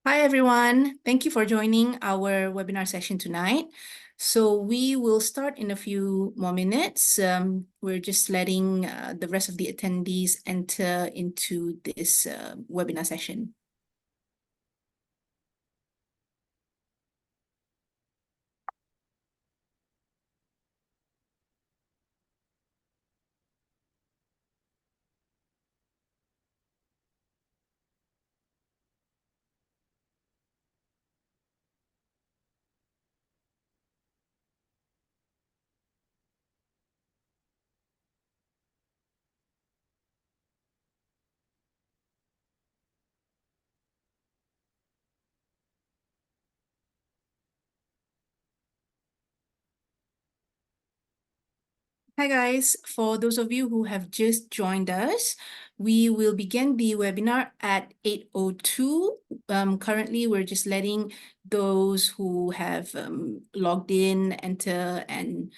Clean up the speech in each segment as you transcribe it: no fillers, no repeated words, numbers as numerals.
Hi, everyone. Thank you for joining our webinar session tonight. So we will start in a few more minutes. We're just letting the rest of the attendees enter into this webinar session. Hi guys, for those of you who have just joined us, we will begin the webinar at 8:02. Currently, we're just letting those who have logged in enter and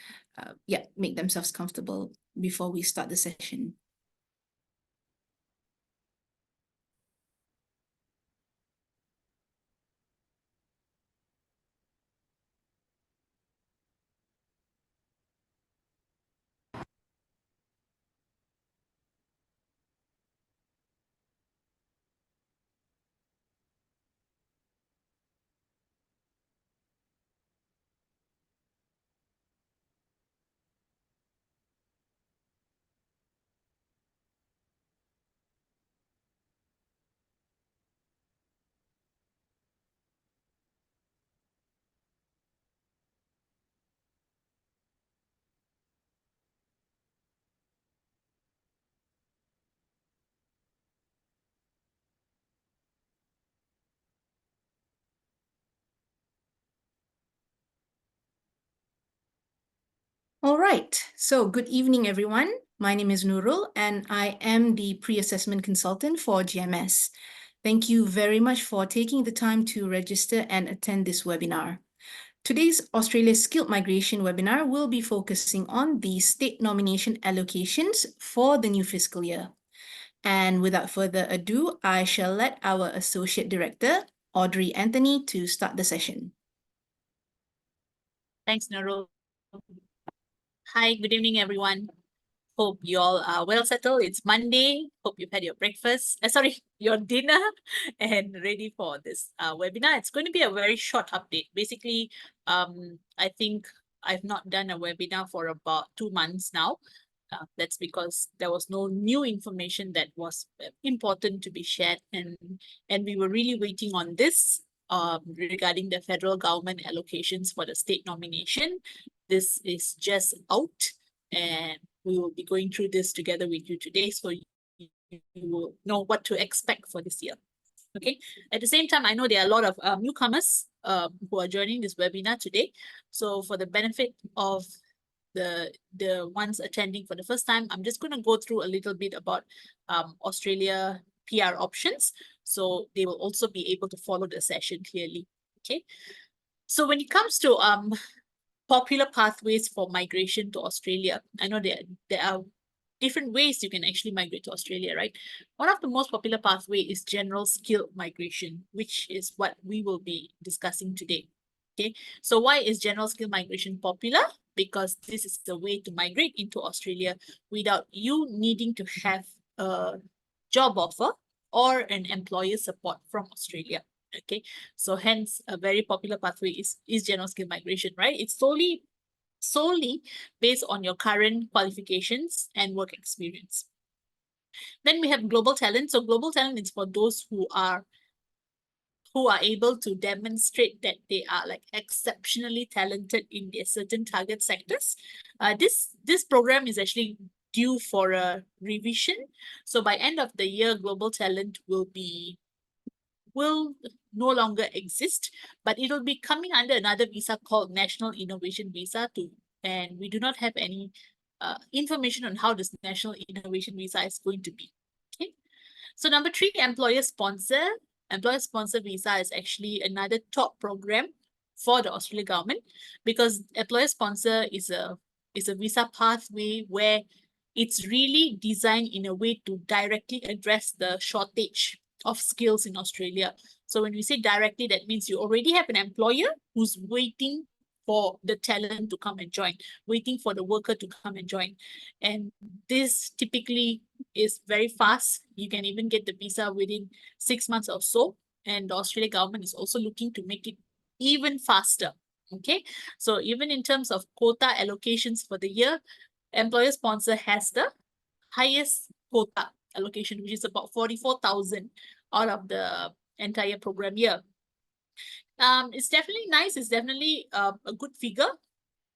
make themselves comfortable before we start the session. All right, so good evening, everyone. My name is Nurul, and I am the pre-assessment consultant for GMS. Thank you very much for taking the time to register and attend this webinar. Today's Australia Skilled Migration webinar will be focusing on the state nomination allocations for the new fiscal year. And without further ado, I shall let our Associate Director, Audrey Anthony, to start the session. Thanks, Nurul. Hi, good evening, everyone. Hope you all are well settled. It's Monday. Hope you've had your breakfast, your dinner, and ready for this webinar. It's going to be a very short update. Basically, I think I've not done a webinar for about 2 months now. That's because there was no new information that was important to be shared, and we were really waiting on this regarding the federal government allocations for the state nomination. This is just out, and we will be going through this together with you today, so you will know what to expect for this year. Okay. At the same time, I know there are a lot of newcomers who are joining this webinar today. So for the benefit of the ones attending for the first time, I'm just going to go through a little bit about Australia PR options, so they will also be able to follow the session clearly. Okay. So when it comes to popular pathways for migration to Australia, I know there are different ways you can actually migrate to Australia, right? One of the most popular pathway is general skill migration, which is what we will be discussing today. Okay, so why is general skill migration popular? Because this is the way to migrate into Australia without you needing to have a job offer or an employer support from Australia. Okay, so hence a very popular pathway is general skill migration, right? It's solely based on your current qualifications and work experience. Then we have global talent. So global talent is for those who are able to demonstrate that they are like exceptionally talented in their certain target sectors. This program is actually due for a revision. So by end of the year, global talent will no longer exist, but it'll be coming under another visa called National Innovation Visa too. And we do not have any information on how this National Innovation Visa is going to be. Okay. So number 3, employer sponsor. Employer sponsor visa is actually another top program for the Australian government, because employer sponsor is a visa pathway where it's really designed in a way to directly address the shortage of skills in Australia. So when we say directly, that means you already have an employer who's waiting for the talent to come and join, waiting for the worker to come and join. And this typically is very fast. You can even get the visa within 6 months or so. And the Australian government is also looking to make it even faster. Okay, so even in terms of quota allocations for the year, employer sponsor has the highest quota allocation, which is about 44,000 out of the entire program year. It's definitely nice. It's definitely a good figure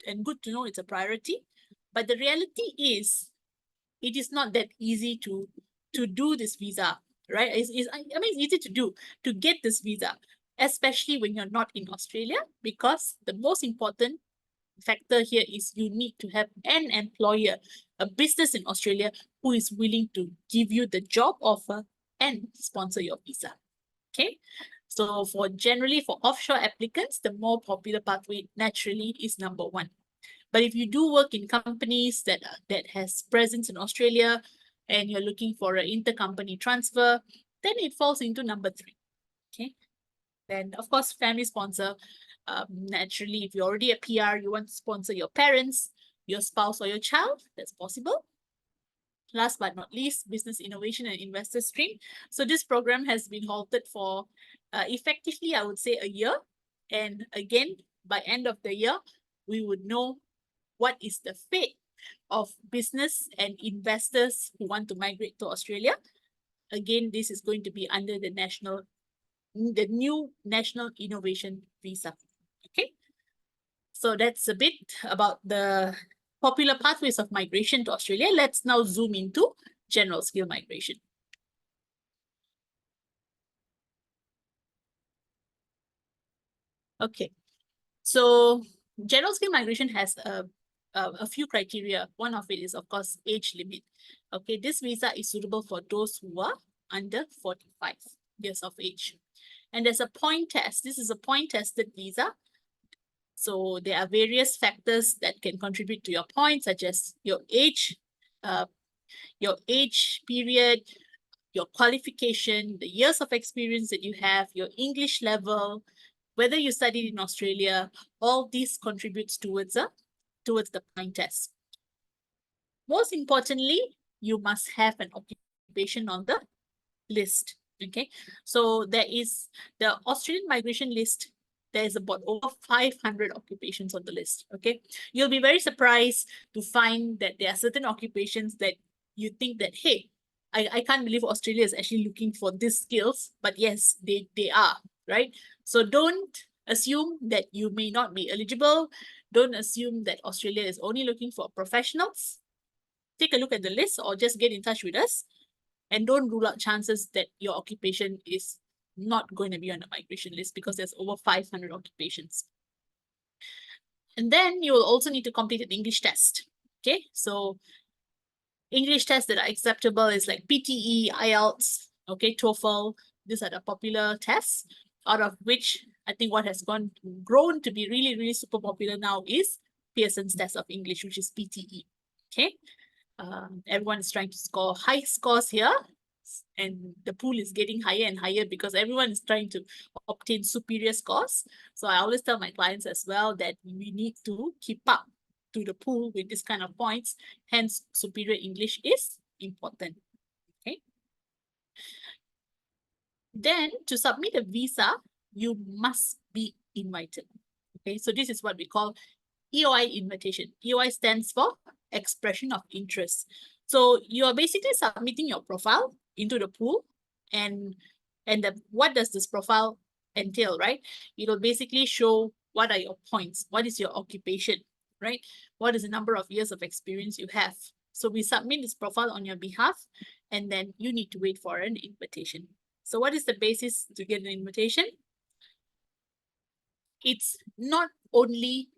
and good to know it's a priority. But the reality is, it is not that easy to do this visa, right? I mean, it's easy to do, to get this visa, especially when you're not in Australia, because the most important factor here is you need to have an employer, a business in Australia who is willing to give you the job offer and sponsor your visa. Okay. So generally for offshore applicants, the more popular pathway naturally is number one. But if you do work in companies that has presence in Australia and you're looking for an intercompany transfer, then it falls into number three. Okay. Then of course, family sponsor. Naturally, if you're already a PR, you want to sponsor your parents, your spouse, or your child, that's possible. Last but not least, business innovation and investor stream. So this program has been halted for effectively, I would say, a year. And again, by end of the year, we would know what is the fate of business and investors who want to migrate to Australia. Again, this is going to be under the new National Innovation Visa. Okay, so that's a bit about the popular pathways of migration to Australia. Let's now zoom into general skill migration. Okay, so general skill migration has a few criteria. One of it is, of course, age limit. Okay, this visa is suitable for those who are under 45 years of age. And there's a point test. This is a point tested visa. So there are various factors that can contribute to your points, such as your age period, your qualification, the years of experience that you have, your English level, whether you studied in Australia. All this contributes towards the point test. Most importantly, you must have an occupation on the list. Okay, so there is the Australian migration list. There is about over 500 occupations on the list. Okay, you'll be very surprised to find that there are certain occupations that you think that, hey, I can't believe Australia is actually looking for these skills, but yes, they are, right? So don't assume that you may not be eligible. Don't assume that Australia is only looking for professionals. Take a look at the list or just get in touch with us. And don't rule out chances that your occupation is not going to be on the migration list, because there's over 500 occupations. And then you will also need to complete an English test. Okay, so English tests that are acceptable is like PTE, IELTS, okay, TOEFL. These are the popular tests, out of which I think what has grown to be really, really super popular now is Pearson's test of English, which is PTE. Okay, everyone is trying to score high scores here, and the pool is getting higher and higher because everyone is trying to obtain superior scores. So I always tell my clients as well that we need to keep up to the pool with this kind of points. Hence, superior English is important. Okay. Then to submit a visa, you must be invited. Okay, so this is what we call EOI invitation. EOI stands for expression of interest. So you're basically submitting your profile into the pool, and what does this profile entail, right? It'll basically show what are your points, what is your occupation, right? What is the number of years of experience you have. So we submit this profile on your behalf, and then you need to wait for an invitation. So what is the basis to get an invitation? It's not only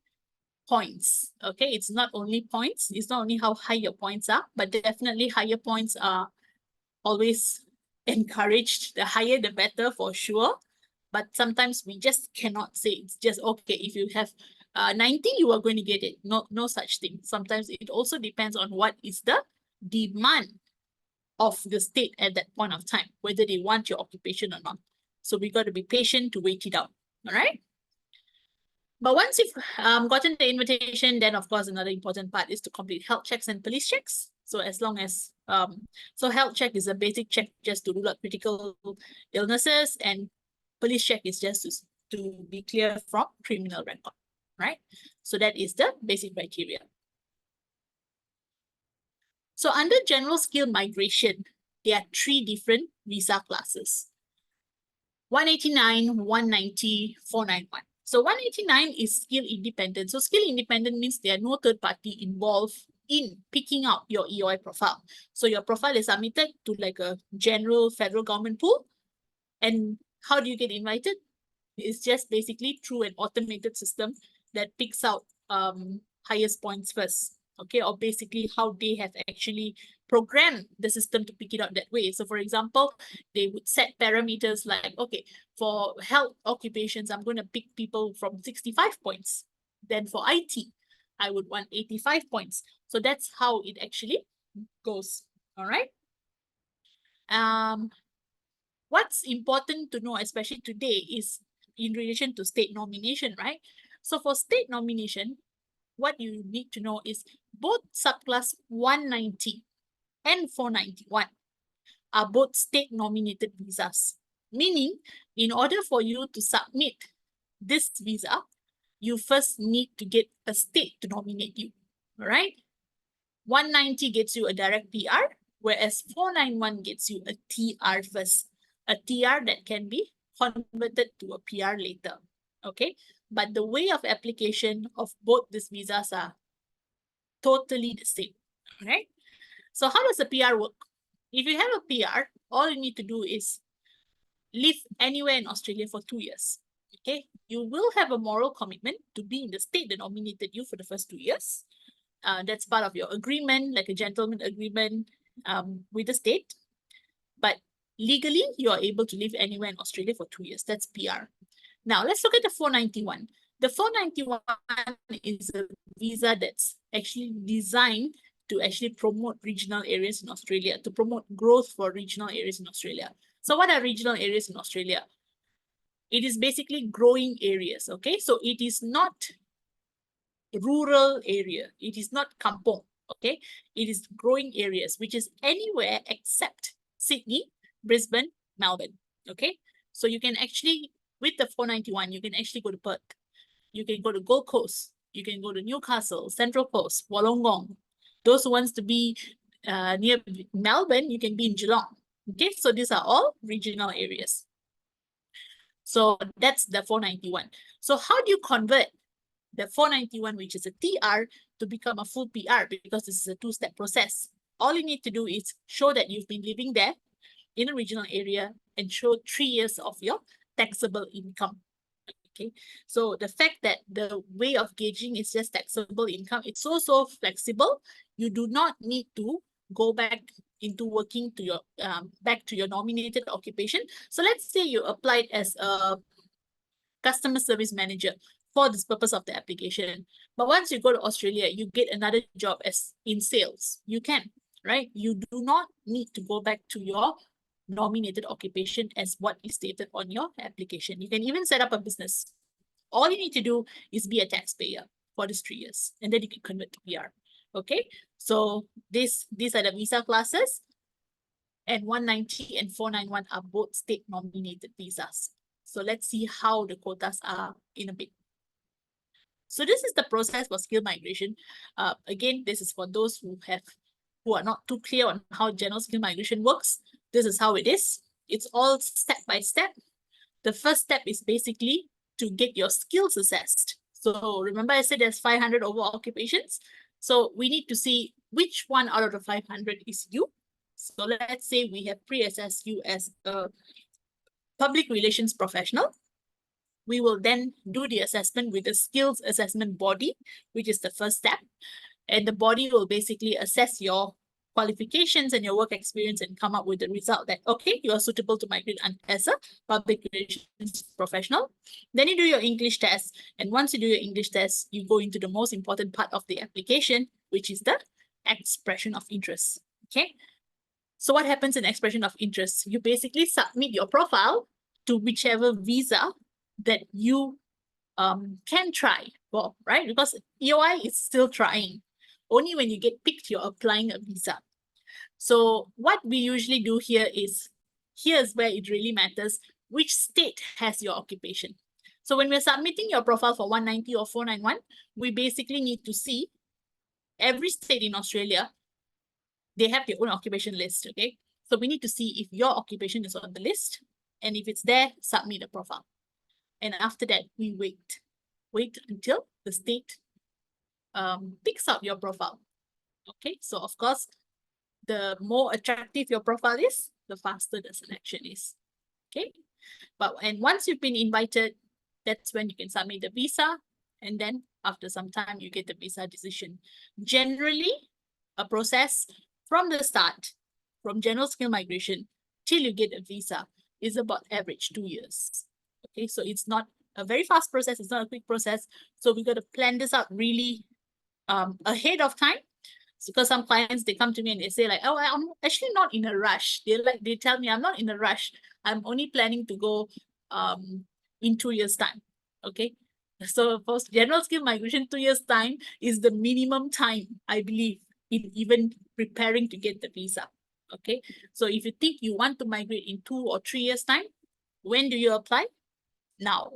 points. Okay, it's not only points. It's not only how high your points are, but definitely higher points are always encouraged. The higher, the better for sure. But sometimes we just cannot say it's just okay. If you have 90, you are going to get it. No such thing. Sometimes it also depends on what is the demand of the state at that point of time, whether they want your occupation or not. So we got to be patient to wait it out. All right. But once you've gotten the invitation, then of course another important part is to complete health checks and police checks. So as long as so health check is a basic check just to rule out critical illnesses, and police check is just to be clear from criminal record, right? So that is the basic criteria. So under general skill migration, there are 3 different visa classes: 189, 190, 491. So 189 is skill independent. So skill independent means there are no third party involved in picking out your EOI profile. So your profile is submitted to like a general federal government pool. And how do you get invited? It's just basically through an automated system that picks out highest points first. Okay, or basically how they have actually programmed the system to pick it out that way. So for example, they would set parameters like, okay, for health occupations, I'm going to pick people from 65 points. Then for IT, I would want 85 points. So that's how it actually goes. All right. What's important to know, especially today, is in relation to state nomination, right? So for state nomination, what you need to know is both subclass 190 and 491 are both state nominated visas. Meaning, in order for you to submit this visa, you first need to get a state to nominate you, all right? 190 gets you a direct PR, whereas 491 gets you a TR first. A TR that can be converted to a PR later, okay? But the way of application of both these visas are totally the same, right? So how does a PR work? If you have a PR, all you need to do is live anywhere in Australia for 2 years, okay? You will have a moral commitment to be in the state that nominated you for the first 2 years. That's part of your agreement, like a gentleman agreement with the state. But legally, you are able to live anywhere in Australia for 2 years. That's PR. Now, let's look at the 491. The 491 is a visa that's actually designed to actually promote regional areas in Australia, to promote growth for regional areas in Australia. So what are regional areas in Australia? It is basically growing areas, okay? So it is not rural area. It is not kampong, okay? It is growing areas, which is anywhere except Sydney, Brisbane, Melbourne, okay? So you can actually, with the 491, you can actually go to Perth. You can go to Gold Coast. You can go to Newcastle, Central Coast, Wollongong. Those who wants to be near Melbourne, you can be in Geelong. Okay, so these are all regional areas. So that's the 491. So how do you convert the 491, which is a TR, to become a full PR? Because this is a 2-step process. All you need to do is show that you've been living there in a regional area and show 3 years of your taxable income. Okay, so the fact that the way of gauging is just taxable income, it's so flexible. You do not need to go back into working to your back to your nominated occupation. So let's say you applied as a customer service manager for this purpose of the application. But once you go to Australia, you get another job as in sales. You can, right? You do not need to go back to your nominated occupation as what is stated on your application. You can even set up a business. All you need to do is be a taxpayer for these 3 years, and then you can convert to PR. Okay, so these are the visa classes, and 190 and 491 are both state nominated visas. So let's see how the quotas are in a bit. So this is the process for skill migration. Again, this is for those who are not too clear on how general skill migration works. This is how it is. It's all step by step. The first step is basically to get your skills assessed. So remember I said there's 500 overall occupations. So we need to see which one out of the 500 is you. So let's say we have pre-assessed you as a public relations professional. We will then do the assessment with the skills assessment body, which is the first step. And the body will basically assess your qualifications and your work experience and come up with the result that, okay, you are suitable to migrate as a public relations professional. Then you do your English test. And once you do your English test, you go into the most important part of the application, which is the expression of interest. Okay. So what happens in expression of interest? You basically submit your profile to whichever visa that you can try for, right? Because EOI is still trying. Only when you get picked, you're applying a visa. So what we usually do here is, here's where it really matters, which state has your occupation. So when we're submitting your profile for 190 or 491, we basically need to see every state in Australia, they have their own occupation list, okay? So we need to see if your occupation is on the list, and if it's there, submit a profile. And after that, we wait until the state picks up your profile. Okay, so of course, the more attractive your profile is, the faster the selection is. Okay, and once you've been invited, that's when you can submit the visa, and then after some time, you get the visa decision. Generally, a process from the start, from general skill migration till you get a visa, is about average 2 years. Okay, so it's not a very fast process, it's not a quick process. So we got to plan this out really ahead of time. Because some clients, they come to me and they say like, oh, I'm actually not in a rush. They tell me I'm not in a rush. I'm only planning to go in 2 years' time. Okay. So for general skill migration, 2 years' time is the minimum time, I believe, in even preparing to get the visa. Okay. So if you think you want to migrate in 2 or 3 years' time, when do you apply? Now.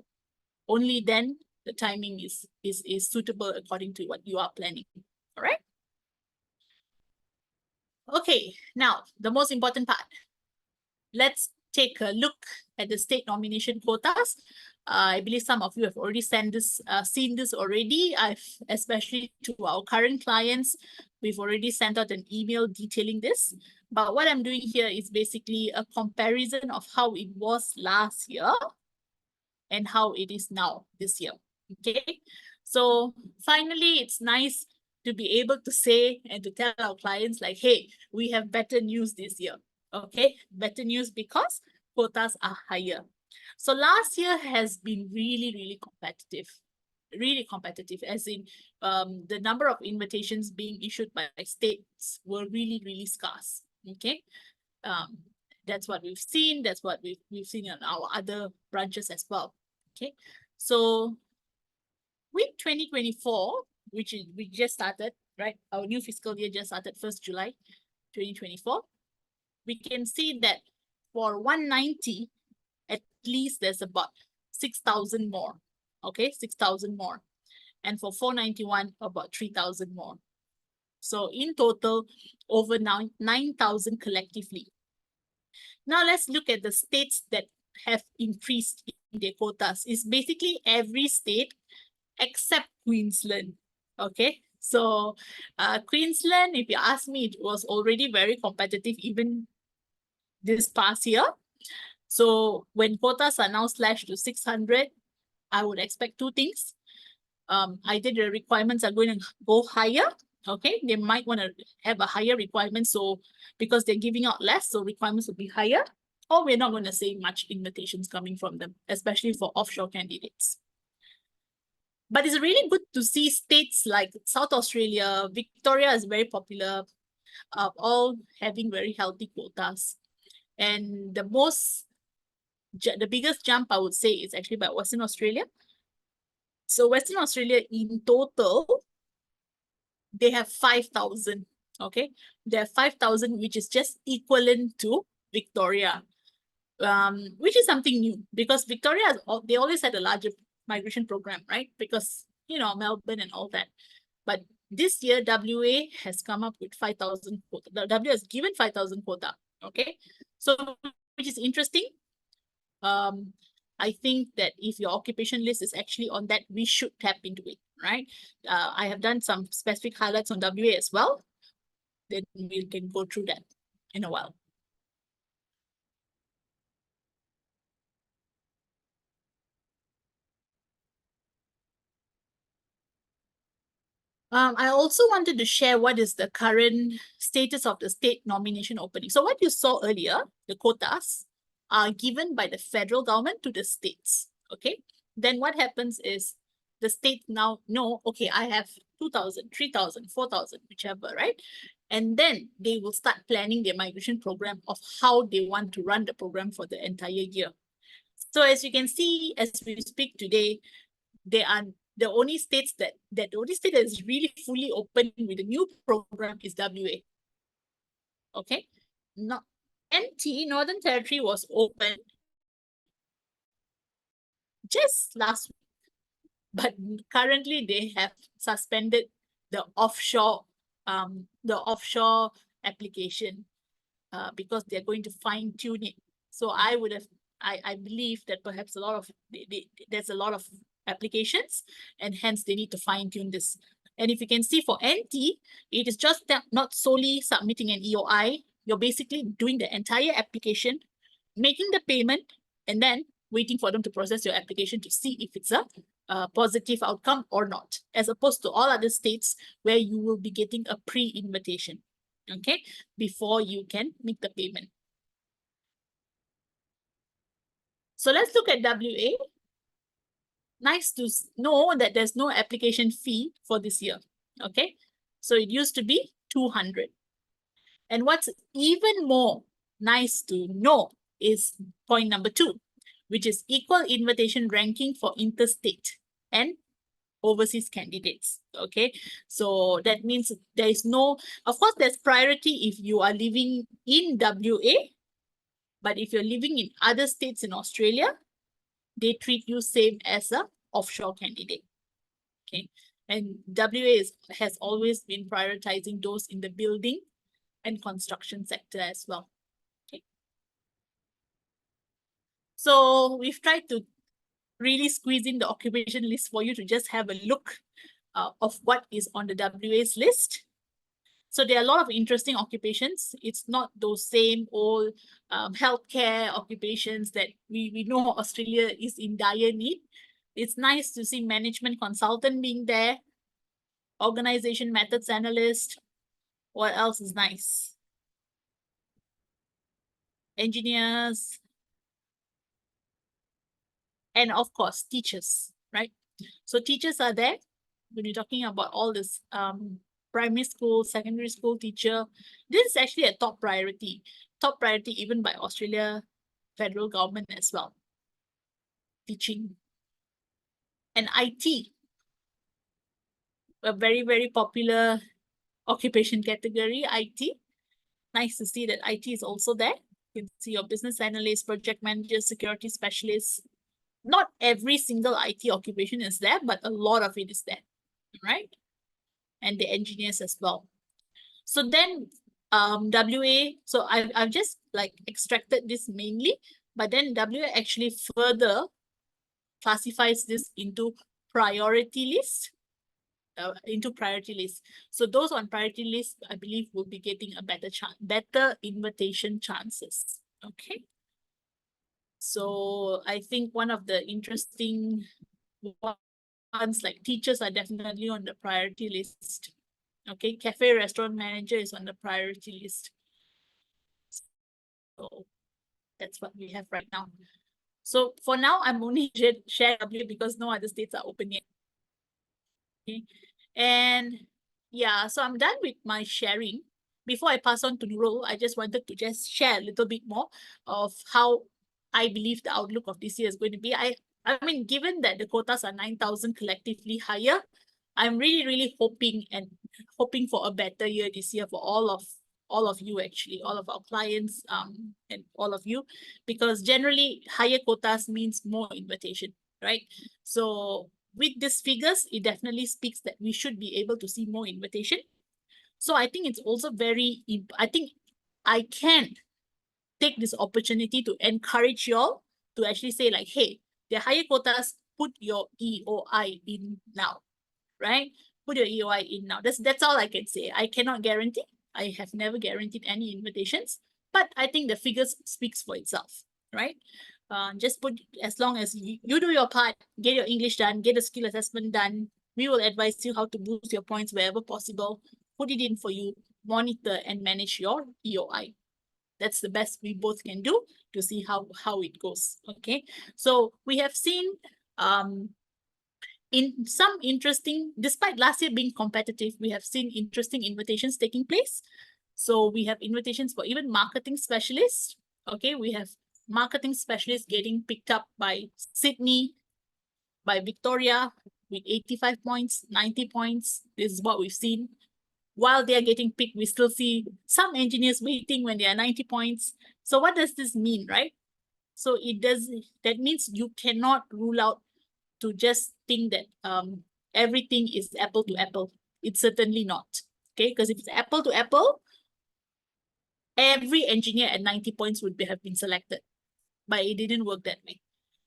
Only then the timing is suitable according to what you are planning. All right. Okay, now the most important part. Let's take a look at the state nomination quotas. I believe some of you have already seen this already. Especially to our current clients, we've already sent out an email detailing this. But what I'm doing here is basically a comparison of how it was last year and how it is now this year. Okay, so finally, it's nice to be able to say and to tell our clients like, hey, we have better news this year. Okay, better news because quotas are higher. So last year has been really, really competitive. Really competitive, as in the number of invitations being issued by states were really, really scarce. Okay, that's what we've seen. That's what we've seen in our other branches as well. Okay, so with 2024, which is we just started, right? Our new fiscal year just started 1st July 2024. We can see that for 190, at least there's about 6,000 more. Okay, 6,000 more. And for 491, about 3,000 more. So in total, over 9,000 collectively. Now let's look at the states that have increased in their quotas. It's basically every state except Queensland. Okay, so Queensland, if you ask me, it was already very competitive even this past year. So when quotas are now slashed to 600, I would expect two things. Either the requirements are going to go higher. Okay, they might want to have a higher requirement, so because they're giving out less, so requirements will be higher, or we're not going to see much invitations coming from them, especially for offshore candidates. But it's really good to see states like South Australia, Victoria is very popular, all having very healthy quotas. And the biggest jump I would say is actually by Western Australia. So Western Australia in total, they have 5,000, okay? They have 5,000, which is just equivalent to Victoria, which is something new because Victoria, they always had a larger migration program, right? Because, you know, Melbourne and all that. But this year, WA has come up with 5,000 quota. The WA has given 5,000 quota, okay? So, which is interesting. I think that if your occupation list is actually on that, we should tap into it, right? I have done some specific highlights on WA as well. Then we can go through that in a while. I also wanted to share what is the current status of the state nomination opening. So what you saw earlier, the quotas are given by the federal government to the states, okay? Then what happens is the state now know, okay, I have 2,000, 3,000, 4,000, whichever, right? And then they will start planning their migration program of how they want to run the program for the entire year. So as you can see, as we speak today, they are the only states that the only state that is really fully open with the new program is WA. Okay, not NT, Northern Territory, was open just last week, but currently they have suspended the offshore application because they're going to fine tune it. So I believe that perhaps there's a lot of applications, and hence they need to fine tune this. And if you can see for NT, it is just that not solely submitting an EOI. You're basically doing the entire application, making the payment, and then waiting for them to process your application to see if it's a positive outcome or not, as opposed to all other states where you will be getting a pre-invitation, okay, before you can make the payment. So let's look at WA. Nice to know that there's no application fee for this year, okay? So it used to be 200. And what's even more nice to know is point number 2, which is equal invitation ranking for interstate and overseas candidates, okay? So that means there is no, of course, there's priority if you are living in WA, but if you're living in other states in Australia, they treat you same as a offshore candidate, okay? And WA has always been prioritizing those in the building and construction sector as well, okay? So we've tried to really squeeze in the occupation list for you to just have a look of what is on the WA's list. So there are a lot of interesting occupations. It's not those same old healthcare occupations that we know Australia is in dire need. It's nice to see management consultant being there, organization methods analyst. What else is nice? Engineers. And of course, teachers, right? So teachers are there. When you're talking about all this primary school, secondary school teacher, this is actually a top priority even by Australia federal government as well. Teaching. And IT, a very, very popular occupation category, IT. Nice to see that IT is also there. You can see your business analyst, project manager, security specialist. Not every single IT occupation is there, but a lot of it is there, right? And the engineers as well. So then WA, so I've just like extracted this mainly, but then WA actually further classifies this into priority list. So those on priority list, I believe, will be getting a better invitation chances. Okay. So I think one of the interesting ones, like teachers, are definitely on the priority list. Okay, cafe restaurant manager is on the priority list. So that's what we have right now. So for now, I'm only share W because no other states are open yet. Okay, and yeah, so I'm done with my sharing. Before I pass on to Nurul, I just wanted to just share a little bit more of how I believe the outlook of this year is going to be. I mean, given that the quotas are 9,000 collectively higher, I'm really, really hoping for a better year this year for all of you, actually, all of our clients, and all of you, because generally higher quotas means more invitation, right? So with these figures, it definitely speaks that we should be able to see more invitation. So I think it's also I think I can take this opportunity to encourage y'all to actually say like, hey, the higher quotas, put your EOI in now, right? Put your EOI in now. That's all I can say. I cannot guarantee. I have never guaranteed any invitations, but I think the figures speaks for itself, right? Just put, as long as you do your part, get your English done, get a skill assessment done. We will advise you how to boost your points wherever possible. Put it in for you, monitor and manage your EOI. That's the best we both can do to see how it goes. Okay, so we have seen in some interesting, despite last year being competitive, we have seen interesting invitations taking place. So we have invitations for even marketing specialists. Okay, we have marketing specialists getting picked up by Sydney, by Victoria with 85 points, 90 points. This is what we've seen. While they are getting picked, we still see some engineers waiting when they are 90 points. So what does this mean, right? So that means you cannot rule out to just think that everything is apple to apple. It's certainly not. Okay, because if it's apple to apple, every engineer at 90 points would have been selected, but it didn't work that way.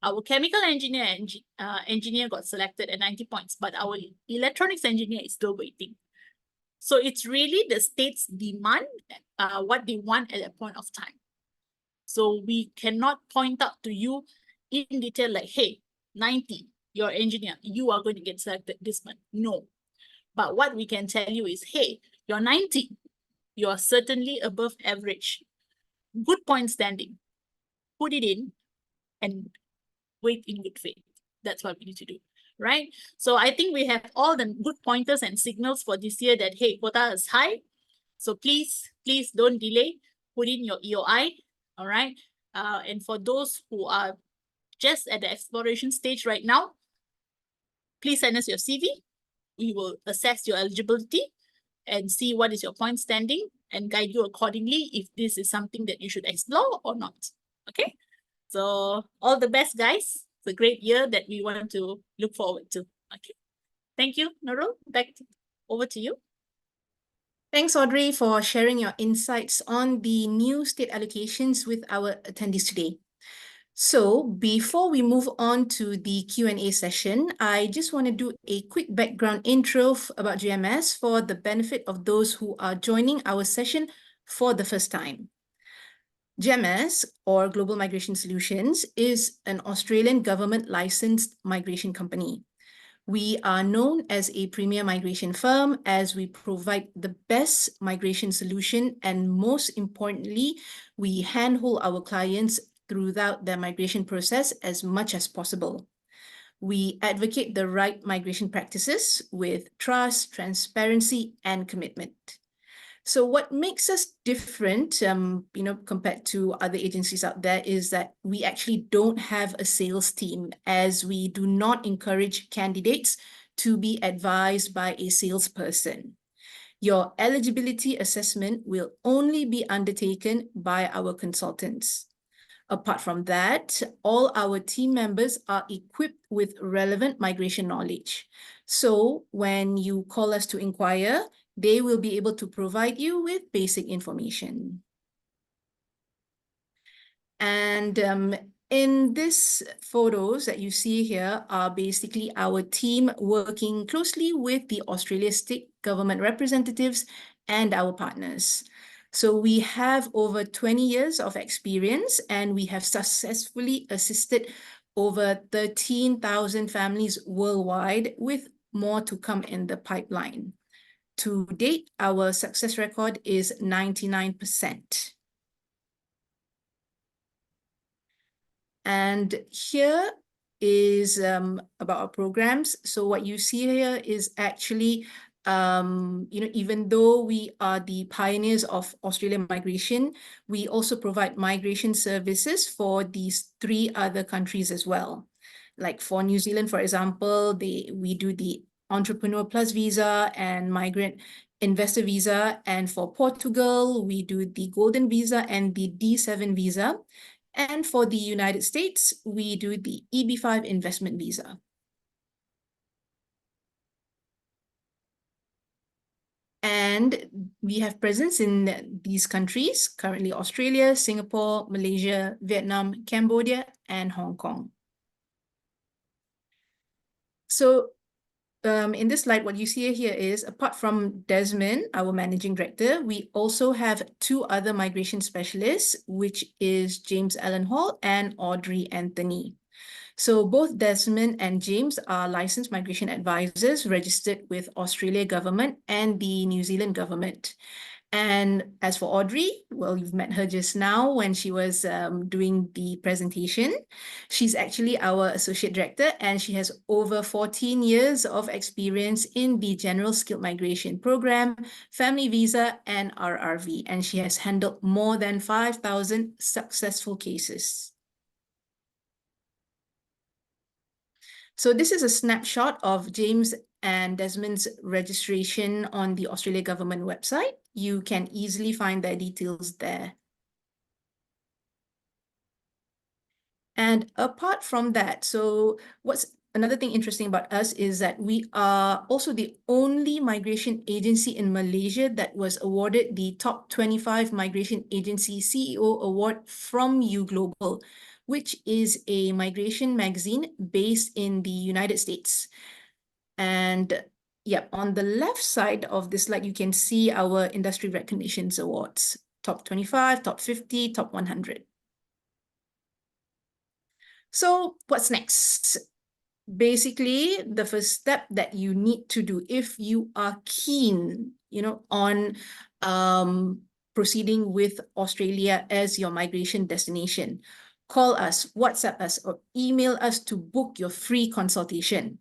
Our chemical engineer got selected at 90 points, but our electronics engineer is still waiting. So it's really the state's demand, what they want at that point of time. So we cannot point out to you in detail like, hey, 90, you're an engineer, you are going to get selected this month. No. But what we can tell you is, hey, you're 90, you're certainly above average. Good point standing. Put it in and wait in good faith. That's what we need to do, right? So I think we have all the good pointers and signals for this year that, hey, quota is high. So please don't delay. Put in your EOI, all right? And for those who are just at the exploration stage right now, please send us your CV. We will assess your eligibility and see what is your point standing and guide you accordingly if this is something that you should explore or not. Okay? So all the best, guys. It's a great year that we want to look forward to. Okay. Thank you, Nurul. Over to you. Thanks, Audrey, for sharing your insights on the new state allocations with our attendees today. So before we move on to the Q&A session, I just want to do a quick background intro about GMS for the benefit of those who are joining our session for the first time. GMS, or Global Migration Solutions, is an Australian government licensed migration company. We are known as a premier migration firm as we provide the best migration solution, and most importantly, we handhold our clients throughout their migration process as much as possible. We advocate the right migration practices with trust, transparency, and commitment. So what makes us different, compared to other agencies out there is that we actually don't have a sales team, as we do not encourage candidates to be advised by a salesperson. Your eligibility assessment will only be undertaken by our consultants. Apart from that, all our team members are equipped with relevant migration knowledge. So when you call us to inquire, they will be able to provide you with basic information. And in these photos that you see here are basically our team working closely with the Australia State government representatives and our partners. So we have over 20 years of experience, and we have successfully assisted over 13,000 families worldwide, with more to come in the pipeline. To date, our success record is 99%. And here is about our programs. So what you see here is actually, even though we are the pioneers of Australian migration, we also provide migration services for these 3 other countries as well. Like for New Zealand, for example, we do the Entrepreneur Plus visa and Migrant Investor visa. And for Portugal, we do the Golden visa and the D7 visa. And for the United States, we do the EB5 investment visa. And we have presence in these countries, currently Australia, Singapore, Malaysia, Vietnam, Cambodia, and Hong Kong. So in this slide, what you see here is, apart from Desmond, our managing director, we also have 2 other migration specialists, which is James Allen Hall and Audrey Anthony. So both Desmond and James are licensed migration advisors registered with Australia government and the New Zealand government. And as for Audrey, well, you've met her just now when she was doing the presentation. She's actually our associate director, and she has over 14 years of experience in the General Skilled Migration Program, Family Visa, and RRV, and she has handled more than 5,000 successful cases. So this is a snapshot of James and Desmond's registration on the Australia government website. You can easily find their details there. And apart from that, so what's another thing interesting about us is that we are also the only migration agency in Malaysia that was awarded the Top 25 Migration Agency CEO Award from U Global, which is a migration magazine based in the United States. And yeah, on the left side of this slide, you can see our industry recognitions awards, top 25, top 50, top 100. So what's next? Basically, the first step that you need to do if you are keen, on proceeding with Australia as your migration destination, call us, WhatsApp us, or email us to book your free consultation.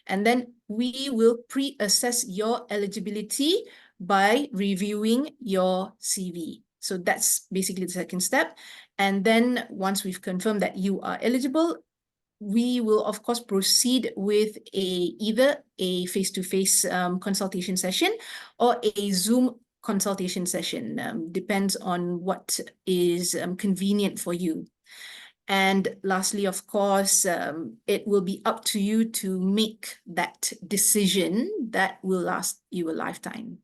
And then we will pre-assess your eligibility by reviewing your CV. So that's basically the second step. And then once we've confirmed that you are eligible, we will, of course, proceed with either a face-to-face consultation session or a Zoom consultation session. Depends on what is convenient for you. And lastly, of course, it will be up to you to make that decision that will last you a lifetime.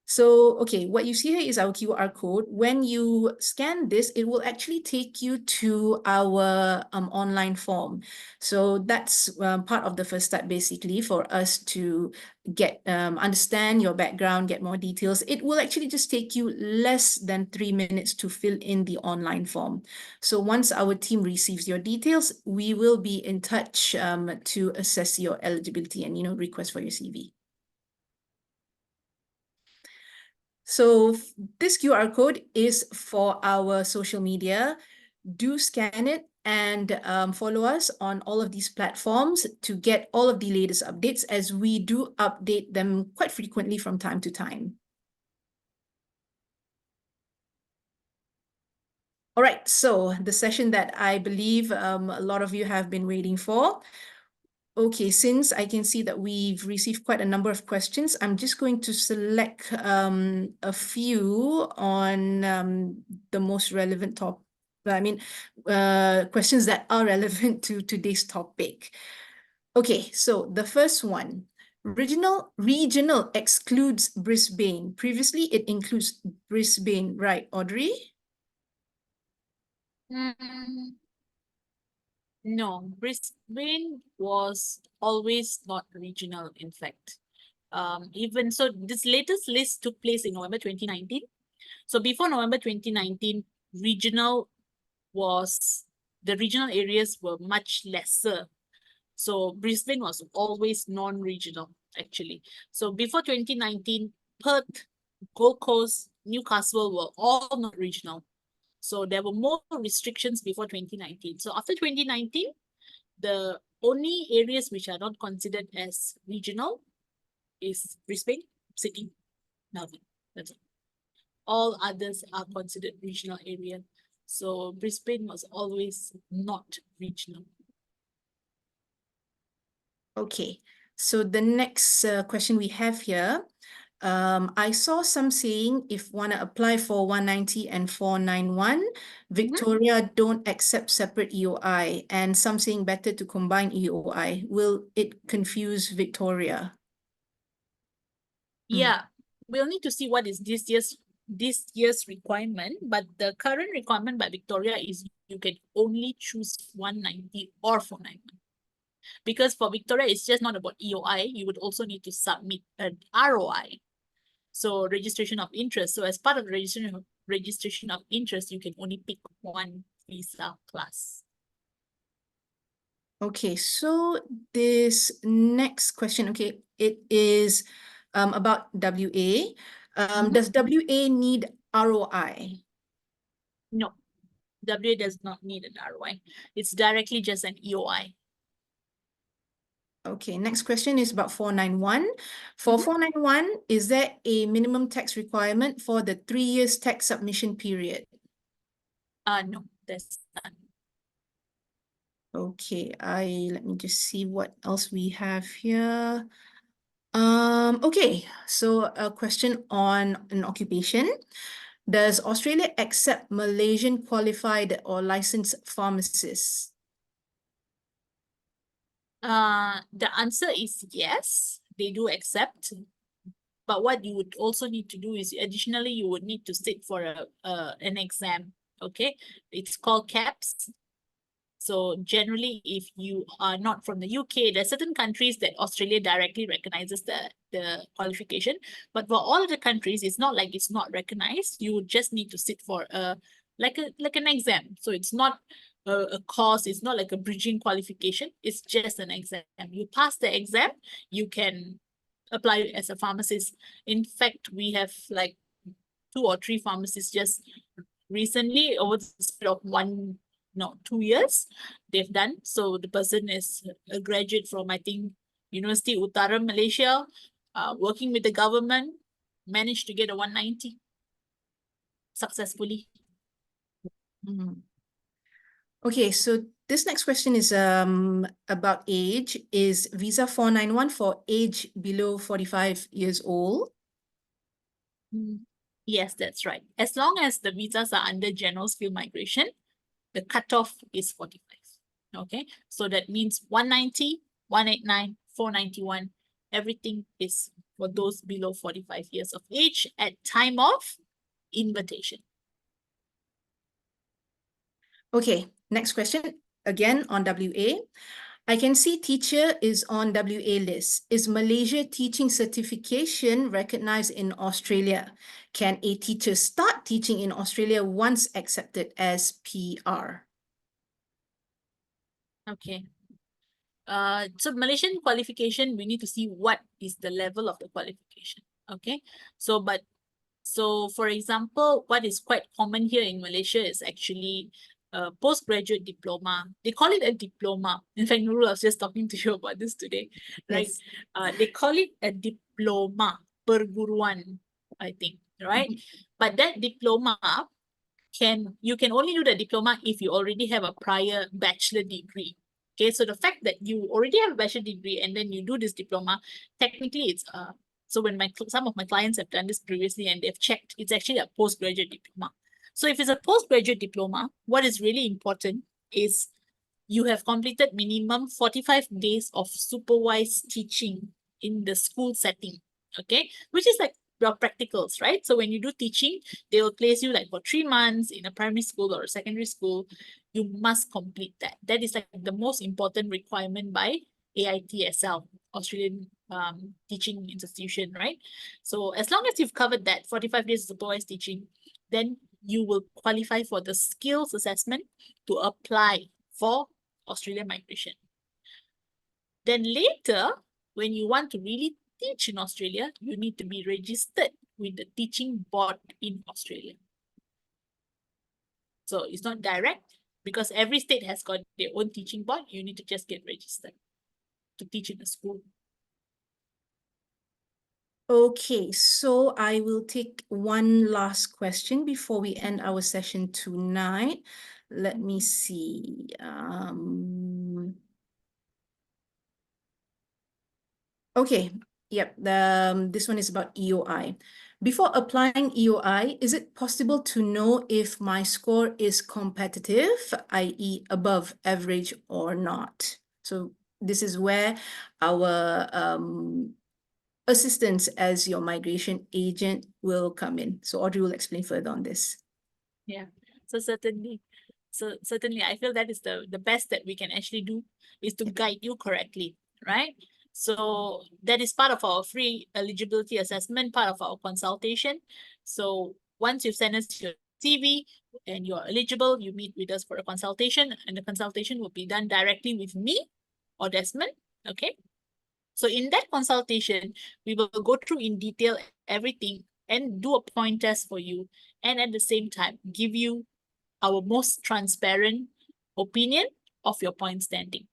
So, okay, what you see here is our QR code. When you scan this, it will actually take you to our online form. So that's part of the first step, basically, for us to get understand your background, get more details. It will actually just take you less than 3 minutes to fill in the online form. So once our team receives your details, we will be in touch to assess your eligibility and, request for your CV. So this QR code is for our social media. Do scan it and follow us on all of these platforms to get all of the latest updates, as we do update them quite frequently from time to time. All right, so the session that I believe a lot of you have been waiting for. Okay, since I can see that we've received quite a number of questions, I'm just going to select a few on the most relevant topic. Questions that are relevant to today's topic. Okay, so the first one, regional excludes Brisbane. Previously, it includes Brisbane, right, Audrey? No, Brisbane was always not regional, in fact. Even so, this latest list took place in November 2019. So before November 2019, the regional areas were much lesser. So Brisbane was always non-regional, actually. So before 2019, Perth, Gold Coast, Newcastle were all not regional. So there were more restrictions before 2019. So after 2019, the only areas which are not considered as regional is Brisbane, Sydney, Melbourne. That's all others are considered regional area. So Brisbane was always not regional. Okay, so the next question we have here, I saw some saying if want to apply for 190 and 491, Victoria don't accept separate EOI, and some saying better to combine EOI. Will it confuse Victoria? Yeah, we'll need to see what is this year's requirement, but the current requirement by Victoria is you can only choose 190 or 491. Because for Victoria, it's just not about EOI, you would also need to submit an ROI. So registration of interest. So as part of the registration of interest, you can only pick one visa class. Okay, so this next question, okay, it is about WA. Does WA need ROI? No, WA does not need an ROI. It's directly just an EOI. Okay, next question is about 491. For 491, is there a minimum tax requirement for the 3 years tax submission period? No, there's none. Okay, let me just see what else we have here. Okay, so a question on an occupation. Does Australia accept Malaysian qualified or licensed pharmacists? The answer is yes, they do accept. But what you would also need to do is additionally, you would need to sit for an exam. Okay, it's called CAPS. So generally, if you are not from the UK, there are certain countries that Australia directly recognizes the qualification. But for all of the countries, it's not like it's not recognized. You would just need to sit for like an exam. So it's not a course, it's not like a bridging qualification, it's just an exam. You pass the exam, you can apply as a pharmacist. In fact, we have like 2 or 3 pharmacists just recently over the span of 2 years they've done. So the person is a graduate from, I think, University Utara Malaysia, working with the government, managed to get a 190 successfully. Okay, so this next question is about age. Is visa 491 for age below 45 years old? Yes, that's right. As long as the visas are under general skill migration, the cutoff is 45. Okay, so that means 190, 189, 491, everything is for those below 45 years of age at time of invitation. Okay, next question, again on WA. I can see teacher is on WA list. Is Malaysia teaching certification recognized in Australia? Can a teacher start teaching in Australia once accepted as PR? Okay. So Malaysian qualification, we need to see what is the level of the qualification. Okay. So for example, what is quite common here in Malaysia is actually a postgraduate diploma. They call it a diploma. In fact, Nurul, I was just talking to you about this today, right? Yes. They call it a diploma, perguruan, I think, right? But that diploma you can only do the diploma if you already have a prior bachelor degree. Okay, so the fact that you already have a bachelor degree and then you do this diploma, technically it's so when some of my clients have done this previously and they've checked, it's actually a postgraduate diploma. So if it's a postgraduate diploma, what is really important is you have completed minimum 45 days of supervised teaching in the school setting, okay? Which is like your practicals, right? So when you do teaching, they will place you like for 3 months in a primary school or a secondary school. You must complete that. That is like the most important requirement by AITSL, Australian Teaching Institution, right? So as long as you've covered that 45 days of supervised teaching, then you will qualify for the skills assessment to apply for Australian migration. Then later, when you want to really teach in Australia, you need to be registered with the teaching board in Australia. So it's not direct because every state has got their own teaching board. You need to just get registered to teach in a school. Okay, so I will take one last question before we end our session tonight. Let me see. Okay, yep. This one is about EOI. Before applying EOI, is it possible to know if my score is competitive, i.e. above average or not? So this is where our assistance as your migration agent will come in. So Audrey will explain further on this. Yeah, so certainly. I feel that is the best that we can actually do is to guide you correctly, right? So that is part of our free eligibility assessment, part of our consultation. So once you send us your CV and you're eligible, you meet with us for a consultation, and the consultation will be done directly with me or Desmond, okay? So in that consultation, we will go through in detail everything and do a point test for you, and at the same time give you our most transparent opinion of your point standing.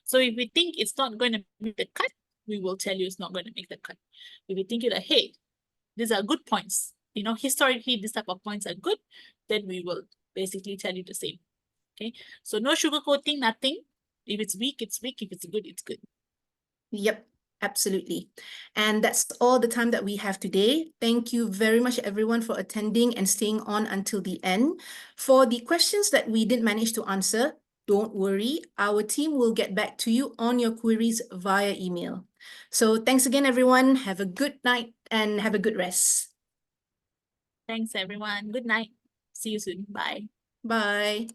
So if we think it's not going to make the cut, we will tell you it's not going to make the cut. If we think you're like, hey, these are good points, historically this type of points are good, then we will basically tell you the same. Okay, so no sugarcoating, nothing. If it's weak, it's weak. If it's good, it's good. Yep, absolutely. And that's all the time that we have today. Thank you very much, everyone, for attending and staying on until the end. For the questions that we didn't manage to answer, don't worry. Our team will get back to you on your queries via email. So thanks again, everyone. Have a good night and have a good rest. Thanks, everyone. Good night. See you soon. Bye. Bye.